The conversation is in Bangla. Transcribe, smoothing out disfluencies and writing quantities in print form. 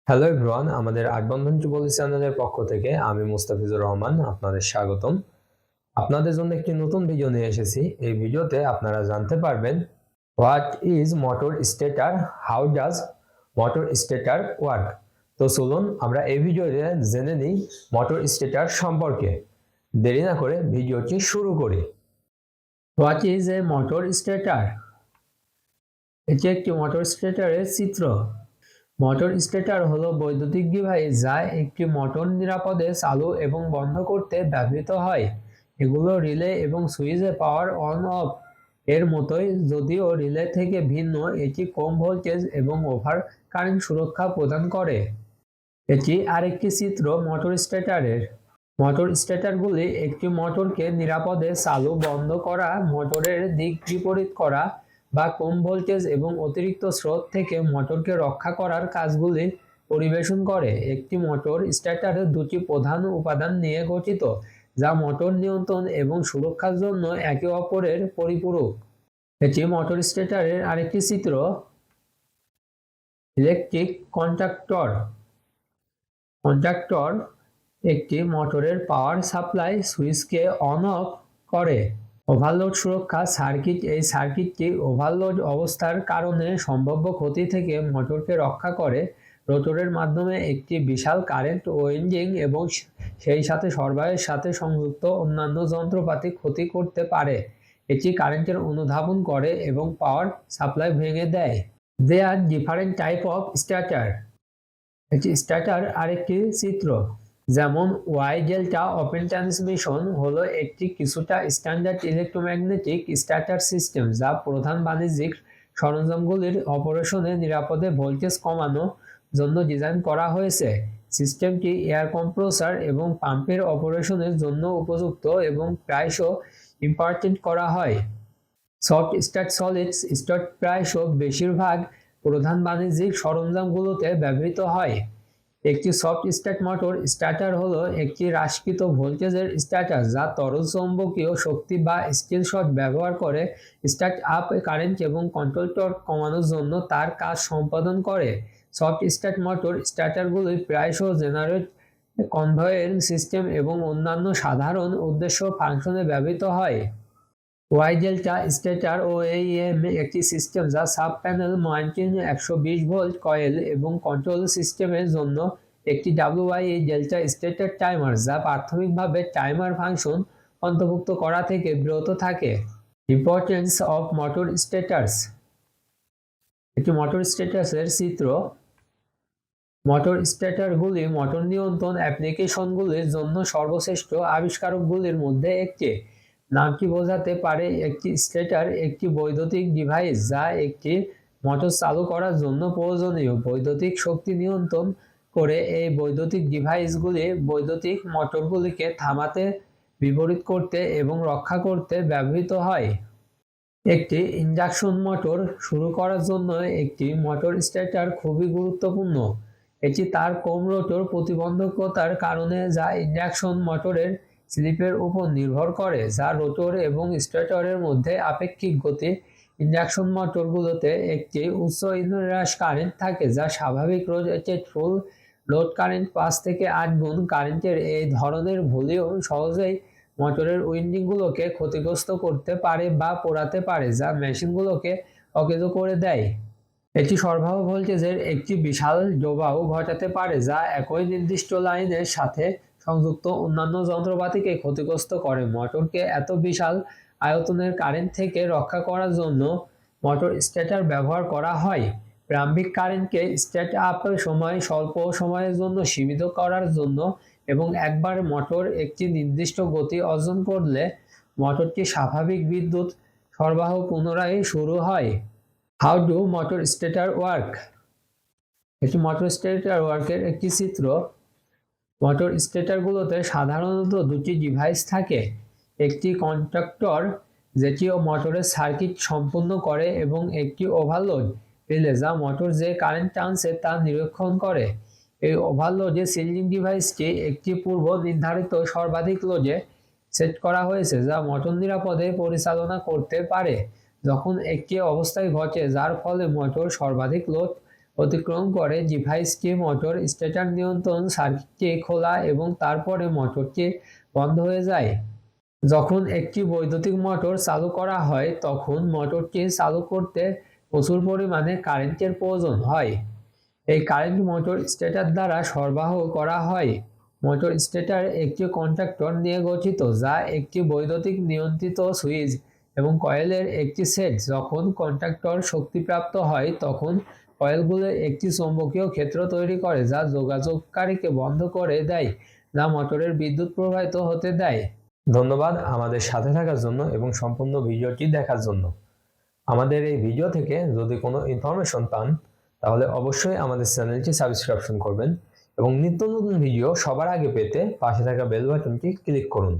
হ্যালো এভরিওয়ান, আমাদের আটবন্ধন যুবলী চ্যানেলের পক্ষ থেকে আমি মুস্তাফিজুর রহমান আপনাদের স্বাগতম। আপনাদের জন্য একটি নতুন ভিডিও নিয়ে এসেছি। এই ভিডিওতে আপনারা জানতে পারবেন what is motor stature, how does motor stature work. তো চলুন আমরা এই ভিডিওতে জেনে নিই মোটর স্টেটার সম্পর্কে। দেরি না করে ভিডিওটি শুরু করি। What is a motor stature? এটি একটি মোটর স্টেটারের চিত্র। মোটর স্টেটার হলো বৈদ্যুতিক ডিভাইস যা একটি মোটর নিরাপদে চালু এবং বন্ধ করতে ব্যবহৃত হয়। এগুলো রিলে এবং সুইচে পাওয়ার অন অফ এর মতোই, যদিও রিলে থেকে ভিন্ন। এটি কম ভোল্টেজ এবং ওভার কারেন্ট সুরক্ষা প্রদান করে। এটি আরেকটি চিত্র মোটর স্টেটারের। মোটর স্টেটারগুলি একটি মোটরকে নিরাপদে চালু বন্ধ করা, মোটরের দিক বিপরীত করা বা কম ভোল্টেজ এবং অতিরিক্ত স্রোত থেকে মোটরকে রক্ষা করার কাজগুলি পরিবেশন করে। একটি মোটর স্টেটারের দুটি প্রধান উপাদান নিয়ে গঠিত, যা মোটর নিয়ন্ত্রণ এবং সুরক্ষার জন্য একে অপরের পরিপূরক। এটি মোটর স্টেটারের আরেকটি চিত্র। Electric contactor. কন্ট্যাক্টর একটি মোটরের পাওয়ার সাপ্লাই সুইচকে অন অফ করে। ওভারলোড সুরক্ষা সার্কিট। এই সার্কিটটি ওভারলোড অবস্থার কারণে সম্ভাব্য ক্ষতি থেকে মোটরকে রক্ষা করে। রোটরের মাধ্যমে একটি বিশাল কারেন্ট ওয়াইন্ডিং এবং সেই সাথে সরবরাহের সাথে সংযুক্ত অন্যান্য যন্ত্রপাতি ক্ষতি করতে পারে। এটি কারেন্টের অনুধাবন করে এবং পাওয়ার সাপ্লাই ভেঙে দেয়। দে আর ডিফারেন্ট টাইপ অফ স্টার্টার। এটি স্টার্টার আরেকটি চিত্র। যেমন ওয়াই ডেল্টা ওপেন ট্রান্সমিশন হলো একটি কিছুটা স্ট্যান্ডার্ড ইলেকট্রোম্যাগনেটিক স্টার্টার সিস্টেম, যা প্রধান বাণিজ্যিক সরঞ্জামগুলির অপারেশনে নিরাপদে ভোল্টেজ কমানোর জন্য ডিজাইন করা হয়েছে। সিস্টেমটি এয়ার কম্প্রেসর এবং পাম্পের অপারেশনের জন্য উপযুক্ত এবং প্রায়শই ইম্পোর্টেড করা হয়। সফট স্টার্ট সলিড স্টার্ট প্রায়শই বেশিরভাগ প্রধান বাণিজ্যিক সরঞ্জামগুলোতে ব্যবহৃত হয়। একটি সফট স্টার্ট মোটর স্টার্টার হলো একটি হ্রাসকৃত ভোল্টেজের স্টার্টার যা তরল চৌম্বকীয় শক্তি বা স্টিল শট ব্যবহার করে স্টার্ট আপ কারেন্ট এবং কন্ট্রোল টর্ক কমানোর জন্য তার কাজ সম্পাদন করে। সফট স্টার্ট মোটর স্টার্টারগুলি প্রায়শই জেনারেট কনভয়ের সিস্টেম এবং অন্যান্য সাধারণ উদ্দেশ্য ফাংশনে ব্যবহৃত হয়। ওয়াই ডেল্টা স্টেটার ও এইএম একটি সিস্টেম যা sub panel mountain 120 volt coil এবং কন্ট্রোল সিস্টেমের জন্য একটি ডাব্লিউআই ডেল্টা স্টেটার টাইমার, যা প্রাথমিকভাবে টাইমার ফাংশন অন্তর্ভুক্ত করা থেকে বিরত থাকে। Importance of motor stators. একটি মোটর স্টেটাসের চিত্র। মোটর স্টেটারগুলি মোটর নিয়ন্ত্রণ অ্যাপ্লিকেশনগুলির জন্য সর্বশ্রেষ্ঠ আবিষ্কারকগুলির মধ্যে একটি। নামটি বোঝাতে পারে একটি স্টেটার একটি বৈদ্যুতিক ডিভাইস যা একটি মোটর চালু করার জন্য প্রয়োজনীয় বৈদ্যুতিক শক্তি নিয়ন্ত্রণ করে। এই বৈদ্যুতিক ডিভাইসগুলি বৈদ্যুতিক মোটরগুলিকে থামাতে, বিপরীত করতে এবং রক্ষা করতে ব্যবহৃত হয়। একটি ইন্ডাকশন মোটর শুরু করার জন্য একটি মোটর স্টেটার খুবই গুরুত্বপূর্ণ। এটি তার কম রোটর প্রতিবন্ধকতার কারণে, যা ইন্ডাকশন মোটরের স্লিপের উপর নির্ভর করে, যা রোটর এবং স্টেটরের মধ্যে আপেক্ষিক গতি। ইন্ডাকশন মোটরগুলোতে একটি উচ্চ হ্রাস কারেন্ট থাকে, যা স্বাভাবিক রেটেড ফুল লোড কারেন্ট 5 থেকে 8 গুণ। কারেন্টের এই ধরনের ভলিউম সহজেই মোটরের উইন্ডিংগুলোকে ক্ষতিগ্রস্ত করতে পারে বা পোড়াতে পারে, যা মেশিনগুলোকে অকেজো করে দেয়। এটি সরবরাহ ভোল্টেজের একটি বিশাল ড্রপও ঘটাতে পারে, যা একই নির্দিষ্ট লাইনের সাথে সংযুক্ত অন্যান্য যন্ত্রপাতিকে ক্ষতিগ্রস্ত করে। মোটরকে এত বিশাল আয়তনের কারেন্ট থেকে রক্ষা করার জন্য মোটর স্টেটার ব্যবহার করা হয়। প্রারম্ভিক কারেন্টকে স্টার্ট আপের সময় স্বল্প সময়ের জন্য সীমিত করার জন্য এবং একবার মোটর একটি নির্দিষ্ট গতি অর্জন করলে মোটরটি স্বাভাবিক বিদ্যুৎ সরবরাহ পুনরায় শুরু হয়। How do motor stature work? এটি মোটর স্টেটার ওয়ার্কের একটি চিত্র। মোটর স্টেটারগুলোতে সাধারণত দুটি ডিভাইস থাকে। একটি কন্ট্যাক্টর যেটি মোটরের সার্কিট সম্পূর্ণ করে এবং একটি ওভারলোড রিলে যা মোটর যে কারেন্ট টানছে তা নিরীক্ষণ করে। এই ওভারলোডে সিলিং ডিভাইসটি একটি পূর্ব নির্ধারিত সর্বাধিক লোডে সেট করা হয়েছে, যা মোটর নিরাপদে পরিচালনা করতে পারে। যখন একটি অবস্থায় ঘটে যার ফলে মোটর সর্বাধিক লোড অতিক্রম করে ডিভাইসটি মোটর স্টার্টার নিয়ন্ত্রণ সার্কিটটি খোলা এবং তারপরে মোটরটি বন্ধ হয়ে যায়। যখন একটি বৈদ্যুতিক মোটর চালু করা হয় তখন মোটরটি চালু করতে প্রচুর পরিমাণে কারেন্টের প্রয়োজন হয়। এই কারেন্ট মোটর স্টেটর দ্বারা সরবরাহ করা হয়। মোটর স্টেটর একটি কন্ট্যাক্টর নিয়ে গঠিত যা একটি বৈদ্যুতিক নিয়ন্ত্রিত সুইচ এবং কয়েলের একটি সেট। যখন কন্ট্যাক্টর শক্তিপ্রাপ্ত হয় তখন কয়েলগুলো একটি চৌম্বকীয় ক্ষেত্র তৈরি করে যা যোগাযোগকারীকে বন্ধ করে দেয়, যা মোটরের বিদ্যুৎ প্রবাহিত হতে দেয়। ধন্যবাদ আমাদের সাথে থাকার জন্য এবং সম্পূর্ণ ভিডিওটি দেখার জন্য। আমাদের এই ভিডিও থেকে যদি কোনো ইনফরমেশন পান তাহলে অবশ্যই আমাদের চ্যানেলটি সাবস্ক্রাইব করবেন এবং নিত্য নতুন ভিডিও সবার আগে পেতে পাশে থাকা বেল বাটনটি ক্লিক করুন।